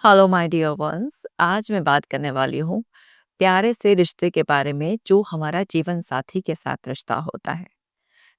Hello my dear ones. आज मैं बात करने वाली हूँ प्यारे से रिश्ते के बारे में जो हमारा जीवन साथी के साथ रिश्ता होता है।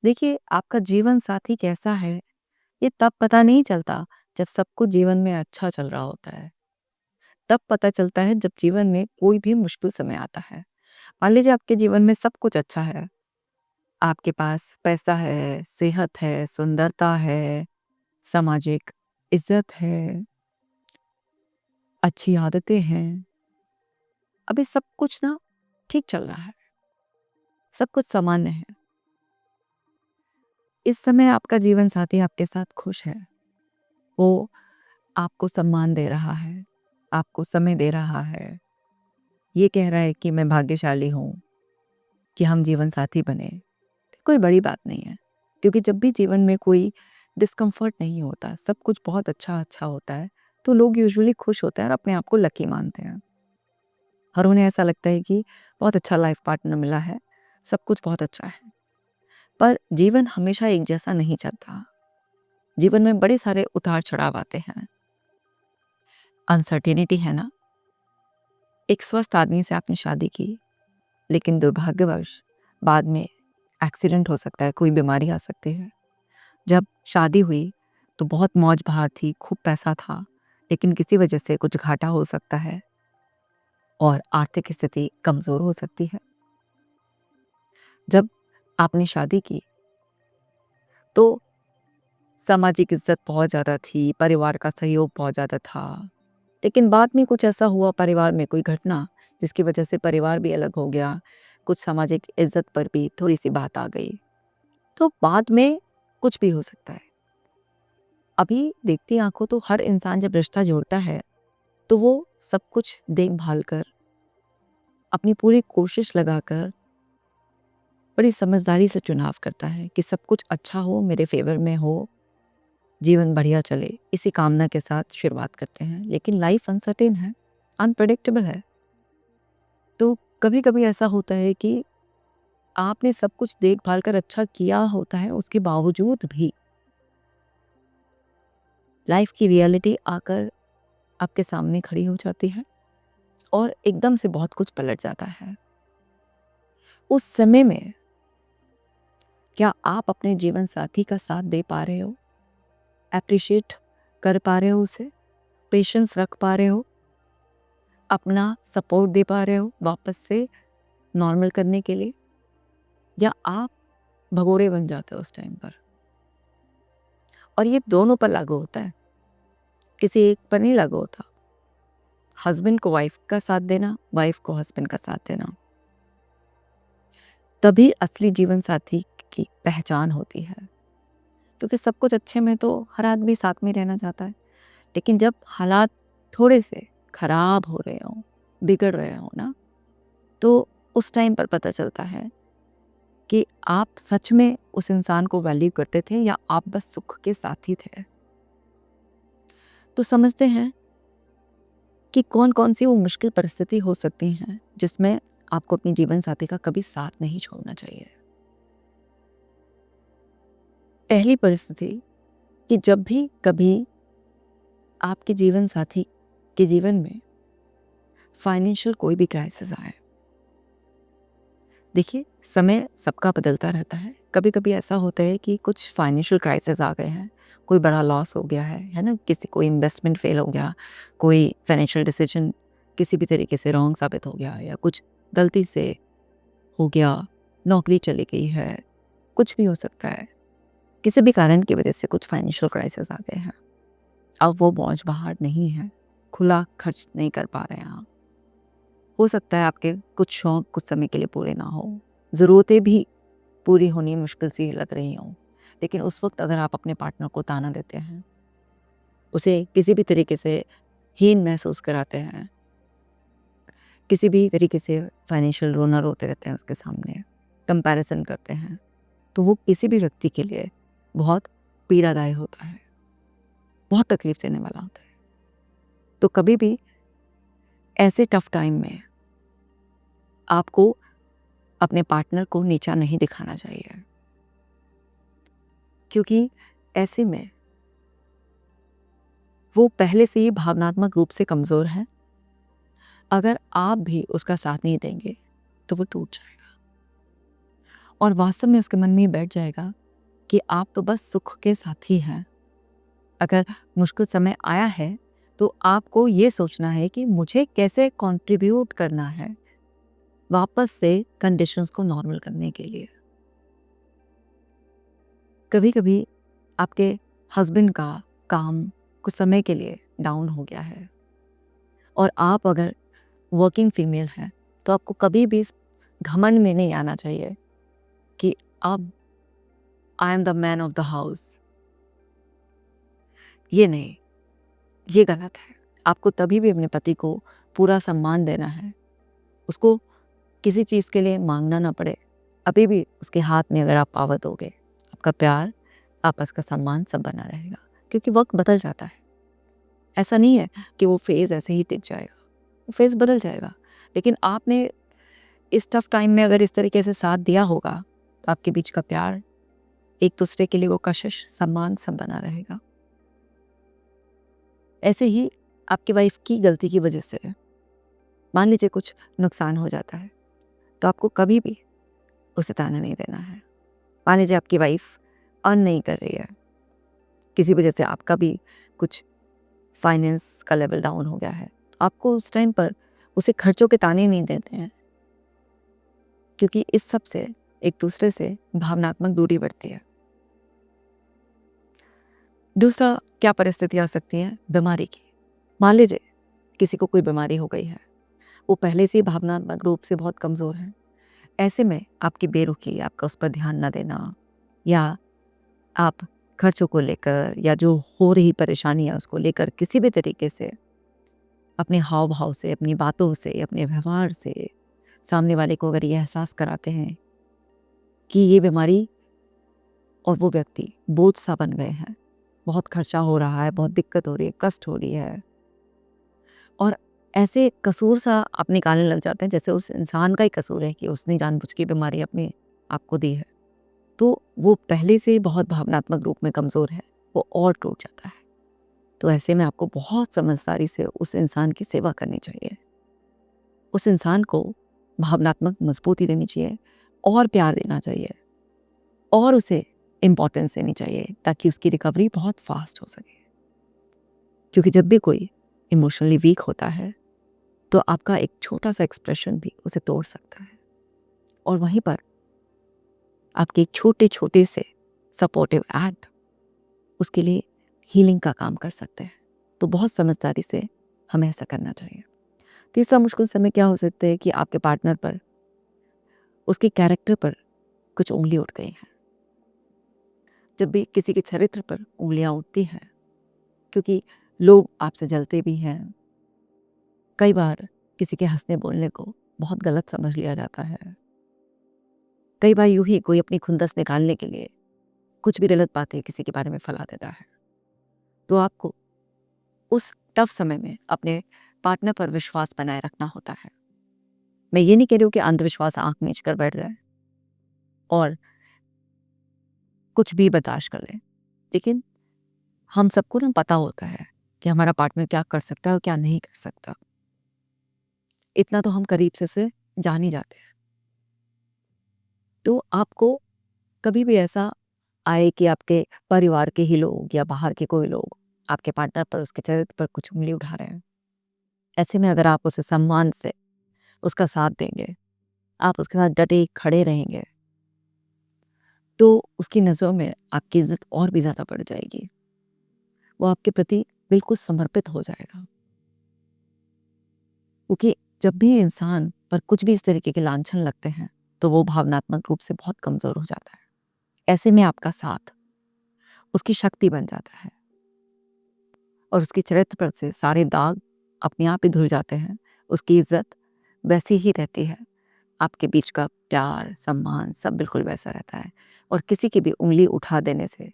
देखिए, आपका जीवन साथी कैसा है ये तब पता नहीं चलता जब सब कुछ जीवन में अच्छा चल रहा होता है। तब पता चलता है जब जीवन में कोई भी मुश्किल समय आता है। मान लीजिए आपके जीवन में सब कुछ अच्छा है, आपके पास पैसा है, सेहत है, सुंदरता है, सामाजिक इज्जत है, अच्छी आदतें हैं। अभी सब कुछ ना ठीक चल रहा है, सब कुछ सामान्य है। इस समय आपका जीवन साथी आपके साथ खुश है। वो आपको सम्मान दे रहा है, आपको समय दे रहा है। ये कह रहा है कि मैं भाग्यशाली हूँ कि हम जीवन साथी बने। कोई बड़ी बात नहीं है, क्योंकि जब भी जीवन में कोई डिस्कम्फर्ट नहीं होता, सब कुछ बहुत अच्छा होता है, तो लोग यूजुअली खुश होते हैं और अपने आप को लकी मानते हैं। और उन्हें ऐसा लगता है कि बहुत अच्छा लाइफ पार्टनर मिला है, सब कुछ बहुत अच्छा है। पर जीवन हमेशा एक जैसा नहीं चलता। जीवन में बड़े सारे उतार चढ़ाव आते हैं। अनसर्टेनिटी है ना। एक स्वस्थ आदमी से आपने शादी की, लेकिन दुर्भाग्यवश बाद में एक्सीडेंट हो सकता है, कोई बीमारी आ सकती है। जब शादी हुई तो बहुत मौज बहार थी, खूब पैसा था, लेकिन किसी वजह से कुछ घाटा हो सकता है और आर्थिक स्थिति कमजोर हो सकती है। जब आपने शादी की तो सामाजिक इज्जत बहुत ज़्यादा थी, परिवार का सहयोग बहुत ज़्यादा था, लेकिन बाद में कुछ ऐसा हुआ, परिवार में कोई घटना जिसकी वजह से परिवार भी अलग हो गया, कुछ सामाजिक इज्जत पर भी थोड़ी सी बात आ गई, तो बाद में कुछ भी हो सकता है। अभी देखती आंखों तो हर इंसान जब रिश्ता जोड़ता है तो वो सब कुछ देखभाल कर, अपनी पूरी कोशिश लगाकर, बड़ी समझदारी से चुनाव करता है कि सब कुछ अच्छा हो, मेरे फेवर में हो, जीवन बढ़िया चले, इसी कामना के साथ शुरुआत करते हैं। लेकिन लाइफ अनसर्टेन है, अनप्रेडिक्टेबल है। तो कभी कभी ऐसा होता है कि आपने सब कुछ देखभाल कर अच्छा किया होता है, उसके बावजूद भी लाइफ की रियलिटी आकर आपके सामने खड़ी हो जाती है और एकदम से बहुत कुछ पलट जाता है। उस समय में क्या आप अपने जीवन साथी का साथ दे पा रहे हो, एप्रिशिएट कर पा रहे हो उसे, पेशेंस रख पा रहे हो, अपना सपोर्ट दे पा रहे हो वापस से नॉर्मल करने के लिए, या आप भगोड़े बन जाते हो उस टाइम पर? और ये दोनों पर लागू होता है, किसी एक पर नहीं लागू होता। हस्बैंड को वाइफ का साथ देना, वाइफ को हस्बैंड का साथ देना, तभी असली जीवन साथी की पहचान होती है। क्योंकि सब कुछ अच्छे में तो हर आदमी साथ में रहना चाहता है, लेकिन जब हालात थोड़े से खराब हो रहे हो, बिगड़ रहे हो ना, तो उस टाइम पर पता चलता है कि आप सच में उस इंसान को वैल्यू करते थे या आप बस सुख के साथी थे। तो समझते हैं कि कौन कौन सी वो मुश्किल परिस्थिति हो सकती हैं जिसमें आपको अपनी जीवन साथी का कभी साथ नहीं छोड़ना चाहिए। पहली परिस्थिति, कि जब भी कभी आपके जीवन साथी के जीवन में फाइनेंशियल कोई भी क्राइसिस आए। देखिए, समय सबका बदलता रहता है। कभी कभी ऐसा होता है कि कुछ फाइनेंशियल क्राइसिस आ गए हैं, कोई बड़ा लॉस हो गया है ना, किसी कोई इन्वेस्टमेंट फेल हो गया, कोई फाइनेंशियल डिसीजन किसी भी तरीके से रॉन्ग साबित हो गया, या कुछ गलती से हो गया, नौकरी चली गई है, कुछ भी हो सकता है। किसी भी कारण की वजह से कुछ फाइनेंशियल क्राइसिस आ गए हैं। अब वो मौज बहार नहीं है, खुला खर्च नहीं कर पा रहे हैं आप। हो सकता है आपके कुछ शौक कुछ समय के लिए पूरे ना हो, ज़रूरतें भी पूरी होनी मुश्किल सी लग रही हों, लेकिन उस वक्त अगर आप अपने पार्टनर को ताना देते हैं, उसे किसी भी तरीके से हीन महसूस कराते हैं, किसी भी तरीके से फाइनेंशियल रोना रोते रहते हैं उसके सामने, कंपैरिजन करते हैं, तो वो किसी भी व्यक्ति के लिए बहुत पीड़ादायी होता है, बहुत तकलीफ देने वाला होता है। तो कभी भी ऐसे टफ टाइम में आपको अपने पार्टनर को नीचा नहीं दिखाना चाहिए, क्योंकि ऐसे में वो पहले से ही भावनात्मक रूप से कमज़ोर है। अगर आप भी उसका साथ नहीं देंगे तो वो टूट जाएगा और वास्तव में उसके मन में ये बैठ जाएगा कि आप तो बस सुख के साथी हैं। अगर मुश्किल समय आया है तो आपको ये सोचना है कि मुझे कैसे कंट्रीब्यूट करना है वापस से कंडीशंस को नॉर्मल करने के लिए। कभी कभी आपके हस्बैंड का काम कुछ समय के लिए डाउन हो गया है और आप अगर वर्किंग फीमेल हैं तो आपको कभी भी इस घमंड में नहीं आना चाहिए कि अब I am the man of the house. ये नहीं, ये गलत है। आपको तभी भी अपने पति को पूरा सम्मान देना है। उसको किसी चीज़ के लिए मांगना ना पड़े। अभी भी उसके हाथ में अगर आप पावर दोगे, आपका प्यार, आपस का सम्मान सब बना रहेगा, क्योंकि वक्त बदल जाता है। ऐसा नहीं है कि वो फेज़ ऐसे ही टिक जाएगा, वो फेज़ बदल जाएगा। लेकिन आपने इस टफ टाइम में अगर इस तरीके से साथ दिया होगा तो आपके बीच का प्यार, एक दूसरे के लिए वो कशिश, सम्मान सब बना रहेगा। ऐसे ही आपकी वाइफ की गलती की वजह से मान लीजिए कुछ नुकसान हो जाता है तो आपको कभी भी उसे ताना नहीं देना है। मान लीजिए आपकी वाइफ अर्न नहीं कर रही है, किसी वजह से आपका भी कुछ फाइनेंस का लेवल डाउन हो गया है, तो आपको उस टाइम पर उसे खर्चों के ताने नहीं देते हैं, क्योंकि इस सब से एक दूसरे से भावनात्मक दूरी बढ़ती है। दूसरा, क्या परिस्थिति आ सकती है? बीमारी की। मान लीजिए किसी को कोई बीमारी हो गई है, वो पहले से ही भावनात्मक रूप से बहुत कमज़ोर है। ऐसे में आपकी बेरुखी, आपका उस पर ध्यान न देना, या आप खर्चों को लेकर या जो हो रही परेशानी है उसको लेकर किसी भी तरीके से अपने हाव भाव से, अपनी बातों से, अपने व्यवहार से सामने वाले को अगर ये एहसास कराते हैं कि ये बीमारी और वो व्यक्ति बोझ सा बन गए हैं, बहुत खर्चा हो रहा है, बहुत दिक्कत हो रही है, कष्ट हो रही है, और ऐसे कसूर सा आप निकालने लग जाते हैं जैसे उस इंसान का ही कसूर है कि उसने जानबूझ के बीमारी अपने आप को दी है, तो वो पहले से ही बहुत भावनात्मक रूप में कमज़ोर है, वो और टूट जाता है। तो ऐसे में आपको बहुत समझदारी से उस इंसान की सेवा करनी चाहिए। उस इंसान को भावनात्मक मजबूती देनी चाहिए और प्यार देना चाहिए और उसे इम्पोर्टेंस देनी चाहिए ताकि उसकी रिकवरी बहुत फास्ट हो सके। क्योंकि जब भी कोई इमोशनली वीक होता है तो आपका एक छोटा सा एक्सप्रेशन भी उसे तोड़ सकता है, और वहीं पर आपके एक छोटे छोटे से सपोर्टिव एक्ट उसके लिए हीलिंग का काम कर सकते हैं। तो बहुत समझदारी से हमें ऐसा करना चाहिए। तीसरा मुश्किल समय क्या हो सकता है कि आपके पार्टनर पर, उसके कैरेक्टर पर कुछ उंगली उठ गई है। जब भी किसी के चरित्र पर उंगलियां उठती हैं, क्योंकि लोग आपसे जलते भी हैं, कई बार किसी के हंसने बोलने को बहुत गलत समझ लिया जाता है, कई बार यूं ही कोई अपनी खुंदस निकालने के लिए कुछ भी गलत बातें किसी के बारे में फैला देता है। तो आपको उस टफ समय में अपने पार्टनर पर विश्वास बनाए रखना होता है। मैं ये नहीं कह रही हूँ कि अंधविश्वास आंख मीच कर बैठ जाए और कुछ भी बर्दाश्त कर ले, लेकिन हम सबको ना पता होता है कि हमारा पार्टनर क्या कर सकता है और क्या नहीं कर सकता। इतना तो हम करीब से उसे जान ही जाते हैं। तो आपको कभी भी ऐसा आए कि आपके परिवार के ही लोग या बाहर के कोई लोग आपके पार्टनर पर, उसके चरित्र पर कुछ उंगली उठा रहे हैं, ऐसे में अगर आप उसे सम्मान से उसका साथ देंगे, आप उसके साथ डटे खड़े रहेंगे, तो उसकी नज़रों में आपकी इज्जत और भी ज़्यादा बढ़ जाएगी। वो आपके प्रति बिल्कुल समर्पित हो जाएगा, क्योंकि जब भी इंसान पर कुछ भी इस तरीके के लांछन लगते हैं तो वो भावनात्मक रूप से बहुत कमज़ोर हो जाता है। ऐसे में आपका साथ उसकी शक्ति बन जाता है और उसके चरित्र पर से सारे दाग अपने आप ही धुल जाते हैं। उसकी इज्जत वैसी ही रहती है, आपके बीच का प्यार, सम्मान सब बिल्कुल वैसा रहता है, और किसी की भी उंगली उठा देने से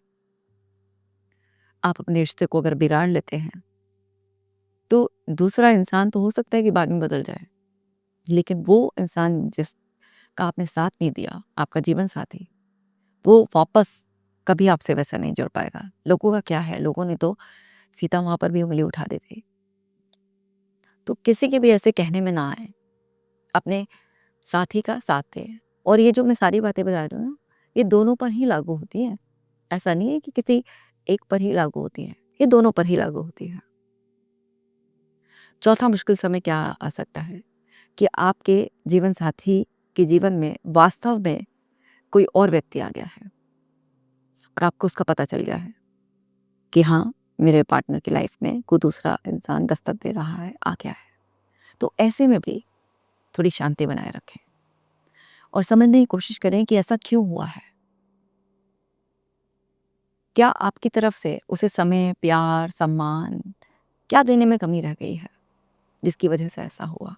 आप अपने रिश्ते को अगर बिगाड़ लेते हैं तो दूसरा इंसान तो हो सकता है कि बाद में बदल जाए, लेकिन वो इंसान जिसका आपने साथ नहीं दिया, आपका जीवन साथी, वो वापस कभी आपसे वैसा नहीं जुड़ पाएगा। लोगों का क्या है, लोगों ने तो सीता वहाँ पर भी उँगली उठा देती। तो किसी के भी ऐसे कहने में ना आए, अपने साथी का साथ दें। और ये जो मैं सारी बातें बता रही हूँ ना, ये दोनों पर ही लागू होती हैं। ऐसा नहीं है कि किसी एक पर ही लागू होती हैं, ये दोनों पर ही लागू होती हैं। चौथा मुश्किल समय क्या आ सकता है कि आपके जीवन साथी के जीवन में वास्तव में कोई और व्यक्ति आ गया है और आपको उसका पता चल गया है कि हाँ, मेरे पार्टनर की लाइफ में कोई दूसरा इंसान दस्तक दे रहा है, आ गया है। तो ऐसे में भी थोड़ी शांति बनाए रखें और समझने की कोशिश करें कि ऐसा क्यों हुआ है। क्या आपकी तरफ से उसे समय, प्यार, सम्मान क्या देने में कमी रह गई है जिसकी वजह से ऐसा हुआ?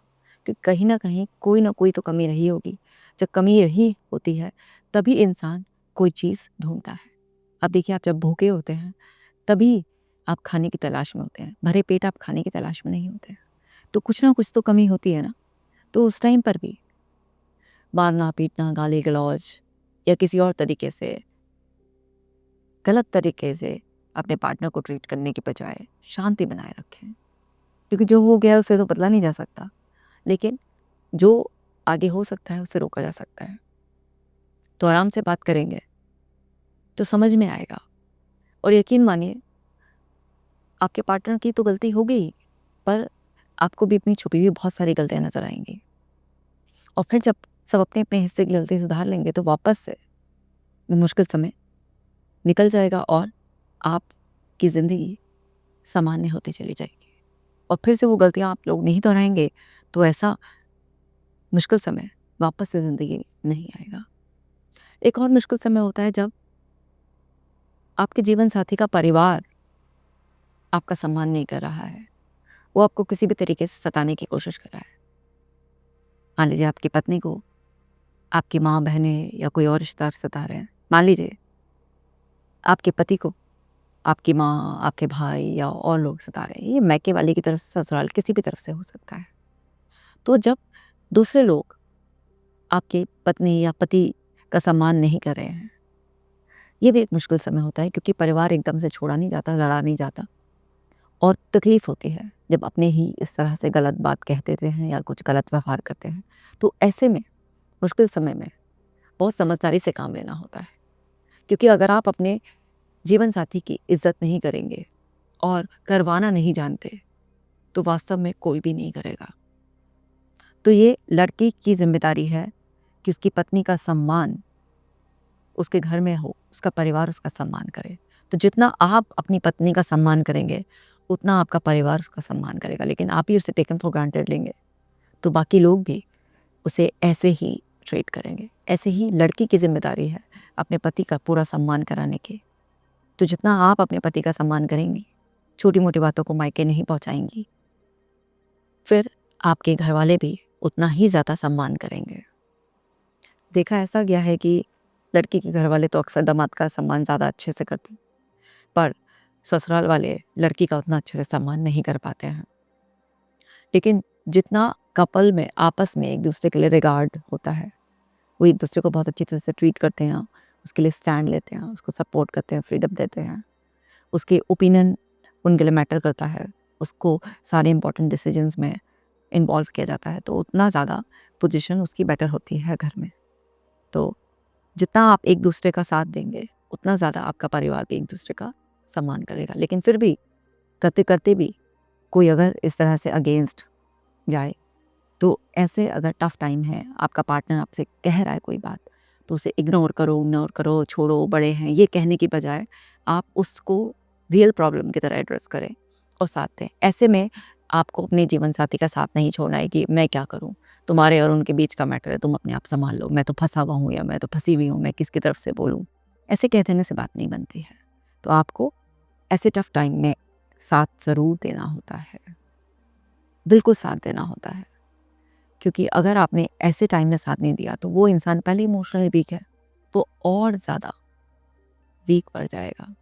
क्योंकि कहीं न कहीं कोई ना कोई तो कमी रही होगी। जब कमी रही होती है तभी इंसान कोई चीज़ ढूँढता है। अब देखिए, आप जब भूखे होते हैं तभी आप खाने की तलाश में होते हैं। भरे पेट आप खाने की तलाश में नहीं होते हैं। तो कुछ ना कुछ तो कमी होती है ना। तो उस टाइम पर भी मारना, पीटना, गाली-गलौज या किसी और तरीके से, गलत तरीके से अपने पार्टनर को ट्रीट करने की बजाय शांति बनाए रखें। क्योंकि जो हो गया है उसे तो बदला नहीं जा सकता, लेकिन जो आगे हो सकता है उसे रोका जा सकता है। तो आराम से बात करेंगे तो समझ में आएगा। और यकीन मानिए, आपके पार्टनर की तो गलती हो गई, पर आपको भी अपनी छुपी हुई बहुत सारी गलतियाँ नज़र आएँगी। और फिर जब सब अपने-अपने हिस्से की गलती सुधार लेंगे तो वापस से वो मुश्किल समय निकल जाएगा और आपकी ज़िंदगी सामान्य होती चली जाएगी। और फिर से वो गलतियाँ आप लोग नहीं दोहराएँगे तो ऐसा मुश्किल समय वापस से ज़िंदगी में नहीं आएगा। एक और मुश्किल समय होता है जब आपके जीवन साथी का परिवार आपका सम्मान नहीं कर रहा है। वो आपको किसी भी तरीके से सताने की कोशिश कर रहा है। मान लीजिए, आपकी पत्नी को आपकी माँ, बहनें या कोई और रिश्तेदार सता रहे हैं। मान लीजिए, आपके पति को आपकी माँ, आपके भाई या और लोग सता रहे हैं। ये मायके वाले की तरफ से, ससुराल किसी भी तरफ से हो सकता है। तो जब दूसरे लोग आपकी पत्नी या पति का सम्मान नहीं कर रहे हैं, ये भी एक मुश्किल समय होता है, क्योंकि परिवार एकदम से छोड़ा नहीं जाता, लड़ा नहीं जाता और तकलीफ होती है जब अपने ही इस तरह से गलत बात कह देते हैं या कुछ गलत व्यवहार करते हैं। तो ऐसे में मुश्किल समय में बहुत समझदारी से काम लेना होता है, क्योंकि अगर आप अपने जीवन साथी की इज्जत नहीं करेंगे और करवाना नहीं जानते तो वास्तव में कोई भी नहीं करेगा। तो ये लड़की की जिम्मेदारी है कि उसकी पत्नी का सम्मान उसके घर में हो, उसका परिवार उसका सम्मान करे। तो जितना आप अपनी पत्नी का सम्मान करेंगे उतना आपका परिवार उसका सम्मान करेगा। लेकिन आप ही उसे टेकन फॉर ग्रांटेड लेंगे तो बाकी लोग भी उसे ऐसे ही ट्रीट करेंगे। ऐसे ही लड़की की जिम्मेदारी है अपने पति का पूरा सम्मान कराने की। तो जितना आप अपने पति का सम्मान करेंगी, छोटी मोटी बातों को मायके नहीं पहुंचाएंगी, फिर आपके घर वाले भी उतना ही ज़्यादा सम्मान करेंगे। देखा ऐसा गया है कि लड़की के घर वाले तो अक्सर दामाद का सम्मान ज़्यादा अच्छे से करते हैं, पर ससुराल वाले लड़की का उतना अच्छे से सम्मान नहीं कर पाते हैं। लेकिन जितना कपल में आपस में एक दूसरे के लिए रिगार्ड होता है, वो एक दूसरे को बहुत अच्छी तरह से ट्रीट करते हैं, उसके लिए स्टैंड लेते हैं, उसको सपोर्ट करते हैं, फ्रीडम देते हैं, उसके ओपिनियन उनके लिए मैटर करता है, उसको सारे इंपॉर्टेंट डिसीजंस में इन्वॉल्व किया जाता है, तो उतना ज़्यादा पोजीशन उसकी बेटर होती है घर में। तो जितना आप एक दूसरे का साथ देंगे उतना ज़्यादा आपका परिवार भी एक दूसरे का सम्मान करेगा। लेकिन फिर भी करते करते भी कोई अगर इस तरह से अगेंस्ट जाए, तो ऐसे अगर टफ टाइम है, आपका पार्टनर आपसे कह रहा है कोई बात, तो उसे इग्नोर करो, छोड़ो, बड़े हैं, ये कहने की बजाय आप उसको रियल प्रॉब्लम की तरह एड्रेस करें और साथ दें। ऐसे में आपको अपने जीवन साथी का साथ नहीं छोड़ना है कि मैं क्या करूं, तुम्हारे और उनके बीच का मैटर है, तुम अपने आप संभाल लो, मैं तो फंसा हुआ हूँ या मैं तो फंसी हुई हूँ, मैं किसकी तरफ से बोलूँ। ऐसे कह देने से बात नहीं बनती है। तो आपको ऐसे टफ टाइम में साथ ज़रूर देना होता है, बिल्कुल साथ देना होता है। क्योंकि अगर आपने ऐसे टाइम में साथ नहीं दिया तो वो इंसान पहले इमोशनली वीक है, वो और ज़्यादा वीक पड़ जाएगा।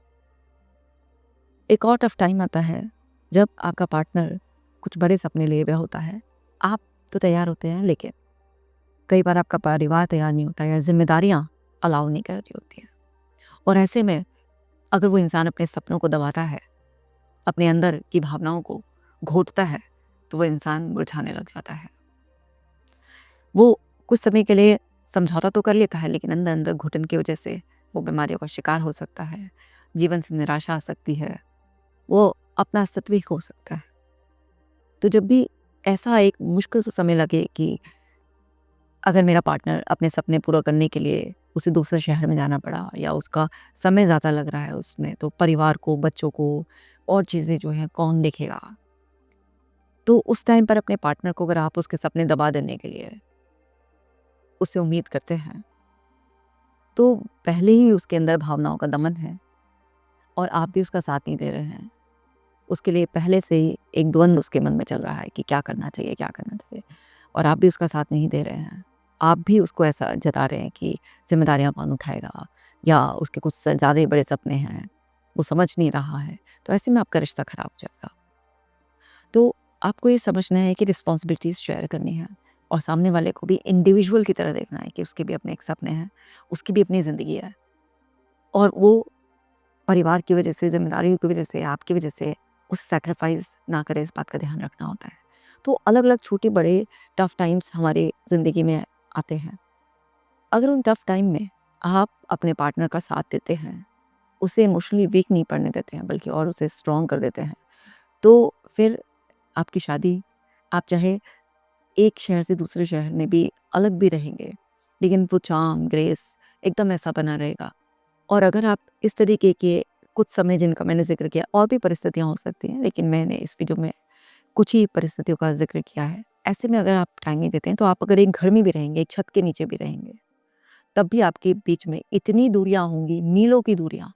एक और टफ टाइम आता है जब आपका पार्टनर कुछ बड़े सपने लिए हुए होता है। आप तो तैयार होते हैं, लेकिन कई बार आपका परिवार तैयार नहीं होता या जिम्मेदारियाँ अलाउ नहीं कर रही होती हैं। और ऐसे में अगर वो इंसान अपने सपनों को दबाता है अपने अंदर की भावनाओं को घोटता है तो वो इंसान मुरझाने लग जाता है। वो कुछ समय के लिए समझौता तो कर लेता है, लेकिन अंदर अंदर घुटन की वजह से वो बीमारियों का शिकार हो सकता है, जीवन से निराशा आ सकती है, वो अपना अस्तित्व ही खो सकता है। तो जब भी ऐसा एक मुश्किल सा समय लगे कि अगर मेरा पार्टनर अपने सपने पूरा करने के लिए उसे दूसरे शहर में जाना पड़ा या उसका समय ज़्यादा लग रहा है उसमें, तो परिवार को, बच्चों को और चीज़ें जो हैं कौन देखेगा? तो उस टाइम पर अपने पार्टनर को अगर आप उसके सपने दबा देने के लिए उससे उम्मीद करते हैं, तो पहले ही उसके अंदर भावनाओं का दमन है और आप भी उसका साथ नहीं दे रहे हैं। उसके लिए पहले से ही एक द्वंद उसके मन में चल रहा है कि क्या करना चाहिए, क्या करना चाहिए, और आप भी उसका साथ नहीं दे रहे हैं। आप भी उसको ऐसा जता रहे हैं कि ज़िम्मेदारियाँ कौन उठाएगा या उसके कुछ ज़्यादा ही बड़े सपने हैं, वो समझ नहीं रहा है। तो ऐसे में आपका रिश्ता ख़राब हो जाएगा। तो आपको ये समझना है कि रिस्पॉन्सिबिलिटीज़ शेयर करनी है और सामने वाले को भी इंडिविजुअल की तरह देखना है कि उसके भी अपने एक सपने हैं, उसकी भी अपनी ज़िंदगी है और वो परिवार की वजह से, ज़िम्मेदारियों की वजह से, आपकी वजह से उस सैक्रिफाइस ना करे, इस बात का ध्यान रखना होता है। तो अलग-अलग छोटे-बड़े टफ़ टाइम्स हमारे ज़िंदगी में आते हैं। अगर उन टफ़ टाइम में आप अपने पार्टनर का साथ देते हैं, उसे इमोशनली वीक नहीं पड़ने देते हैं, बल्कि और उसे स्ट्रॉन्ग कर देते हैं, तो फिर आपकी शादी, आप चाहे एक शहर से दूसरे शहर में भी अलग भी रहेंगे, लेकिन वो चार्म, ग्रेस एकदम ऐसा बना रहेगा। और अगर आप इस तरीके के कुछ समय जिनका मैंने ज़िक्र किया, और भी परिस्थितियाँ हो सकती हैं, लेकिन मैंने इस वीडियो में कुछ ही परिस्थितियों का ज़िक्र किया है। ऐसे में अगर आप टाइम नहीं देते हैं, तो आप अगर एक घर में भी रहेंगे, एक छत के नीचे भी रहेंगे, तब भी आपके बीच में इतनी दूरियाँ होंगी, मीलों की दूरियाँ।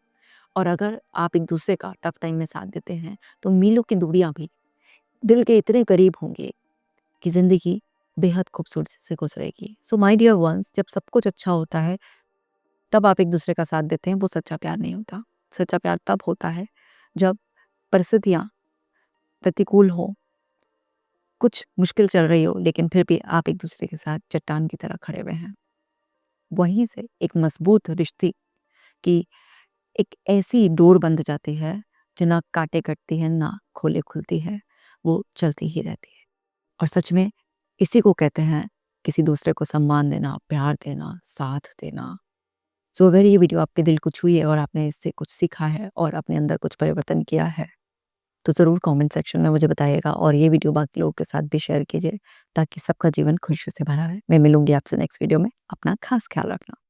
और अगर आप एक-दूसरे का टफ़ टाइम में साथ देते हैं, तो मीलों की दूरियाँ भी दिल के इतने करीब होंगे कि ज़िंदगी बेहद खूबसूरती से गुज़रेगी। सो माय डियर वन्स, जब सब कुछ अच्छा होता है, तब आप एक-दूसरे का साथ देते हैं, वो सच्चा प्यार नहीं होता। सच्चा प्यार तब होता है, जब परिस्थितियाँ प्रतिकूल हों, कुछ मुश्किल चल रही हो, लेकिन फिर भी आप एक-दूसरे के साथ चट्टान की तरह खड़े हुए हैं। वहीं से एक मज़बूत रिश्ते की एक ऐसी डोर बंध जाती है, जो ना काँटे कटती है, ना खोले खुलती है, वो चलती ही रहती है। और सच में इसी को कहते हैं किसी दूसरे को सम्मान देना, प्यार देना, साथ देना। सो अगर ये वीडियो आपके दिल को छुई है और आपने इससे कुछ सीखा है और अपने अंदर कुछ परिवर्तन किया है, तो ज़रूर कमेंट सेक्शन में मुझे बताइएगा और ये वीडियो बाकी लोगों के साथ भी शेयर कीजिए, ताकि सबका जीवन खुशियों से भरा रहे। मैं मिलूँगी आपसे नेक्स्ट वीडियो में। अपना ख़ास ख़्याल रखना।